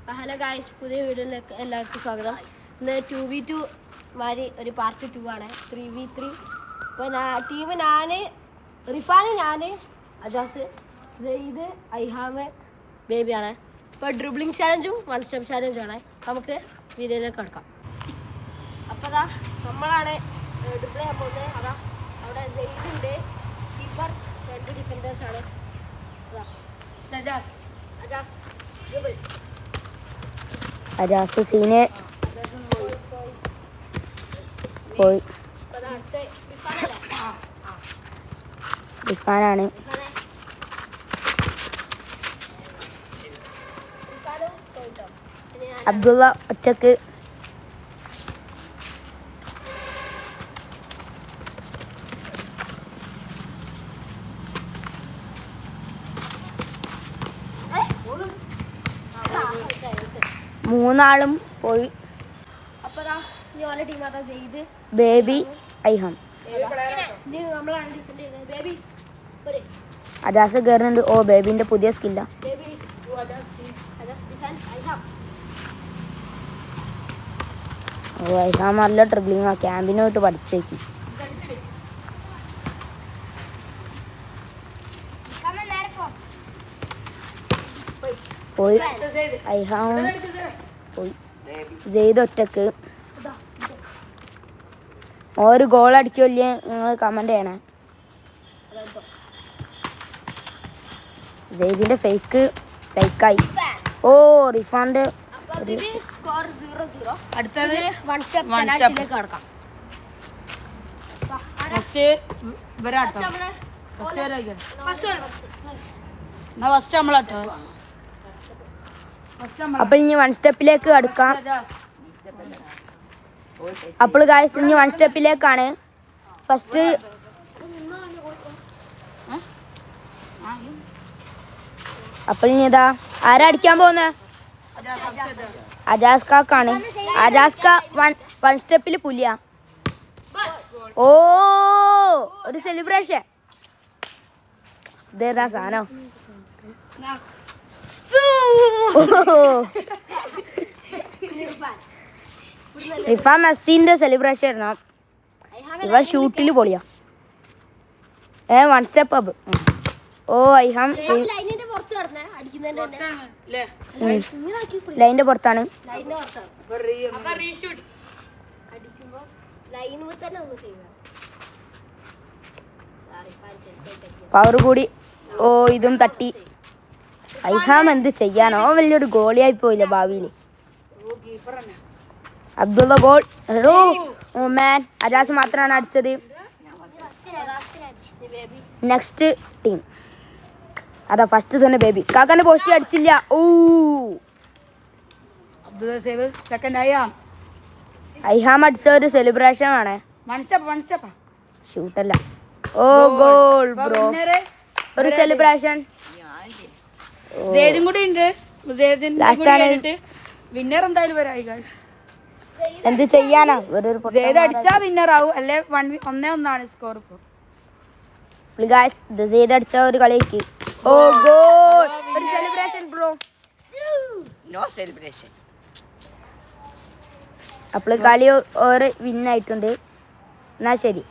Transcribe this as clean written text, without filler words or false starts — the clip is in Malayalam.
ഹലോ ഗായ്സ്, പുതിയ വീഡിയോയിലേക്ക് എല്ലാവർക്കും സ്വാഗതം. ഇന്ന് 2v2 മാതിരി ഒരു പാർട്ട് 2 ആണ്. 3v3. ഇപ്പോൾ ടീം ഞാൻ, റിഫാൻ, ഞാൻ, അജാസ്, സെയ്ദ്, ഐഹാമ്, ബേബിയാണ്. ഇപ്പോൾ ഡ്രിബ്ലിംഗ് ചാലഞ്ചും 1 സ്റ്റെപ്പ് ചാലഞ്ചും ആണ്. നമുക്ക് വീഡിയോയിലേക്ക് കിടക്കാം. അപ്പോൾ അതാ നമ്മളാണ് ഡ്രിബിൾ ചെയ്യാൻ പോകുന്നത്. അതാ അവിടെ സെയ്ദുണ്ട്, കീപ്പർ, 2 ഡിഫൻഡേഴ്സാണ്. അജാസ് സീന് പോയി. ഇർഫാനാണ്. അബ്ദുള്ള ഒറ്റക്ക്. മൂന്നാളും പോയി. ബേബി, ഐഹാം. അജാസ് കയറുന്നുണ്ട്. ഓ, ബേബിന്റെ പുതിയ സ്കില്ല. ഓ, ഐഹാം നല്ല ട്രിബിളിങ് ആ. ക്യാമ്പിന് പോയിട്ട് പഠിച്ചേക്കും. പോയി. ഐഹാം പോയി. സെയ്ദ് ഒറ്റക്ക്. ഒരു ഗോൾ അടിക്കുമല്ലേ നിങ്ങൾ കമന്റ് ചെയ്യണേ. സെയ്ദിന്റെ ഫേക്കായി. ഓ, റിഫാന്റെ അപ്പോൾ ഇനി 1 സ്റ്റെപ്പിലേക്ക് കടക്കാം. അപ്പോൾ ഗായ്സ് ഇനി 1 സ്റ്റെപ്പിലേക്കാണ്. ഫസ്റ്റ് അപ്പോൾ ഇനി ഇതാ ആരാ അടിക്കാൻ പോകുന്നത്? അജാസ്കാണ്. അജാസ്ക 1 സ്റ്റെപ്പിൽ പുലിയ. ഓ, ഒരു സെലിബ്രേഷൻ. ഇതേതാ സാധനം? റിഫാൻ മെസ്സിന്റെ സെലിബ്രേഷൻ ആയിരുന്നു. ഇവ ഷൂട്ടില് പൊളിയാ. 1 സ്റ്റെപ്പ് അപ്പ്. ഓ, ഐഹാം ലൈനിന്റെ പുറത്താണ്. പവർ കൂടി. ഓ, ഇതും തട്ടി. ഐഹാം എന്ത് ചെയ്യാനോ, വലിയൊരു ഗോളിയായി പോയില്ല ഭാവിയിൽ. അബ്ദുള്ള ഗോൾ. ഓ മാൻ, അജാസ് മാത്രമാണ് അടിച്ചത്. നെക്സ്റ്റ് ടീം അതാ ഫസ്റ്റ് തന്നെ ബേബി. കാക്കാന്റെ പോസ്റ്റ് അടിച്ചില്ല. ഓ, ഐഹാം അടിച്ച ഒരു സെലിബ്രേഷൻ ആണ്. ഷൂട്ടല്ല. ഓ, ഗോൾ ബ്രോ. ഒരു സെലിബ്രേഷൻ. വിന്നർ എന്തായാലും വരായി. എന്ത് ചെയ്യാനാ, അടിച്ചാ വിന്നർ ആവും. അല്ലെ 1-1 സ്കോർ. അടിച്ച ഒരു കളിക്ക്. ഓ, ഗോൾ. ഒരു സെലിബ്രേഷൻ ബ്രോ. No celebration. അപ്പോൾ കളി ഒരു വിന്നായിട്ടുണ്ട്. എന്നാ ശരി.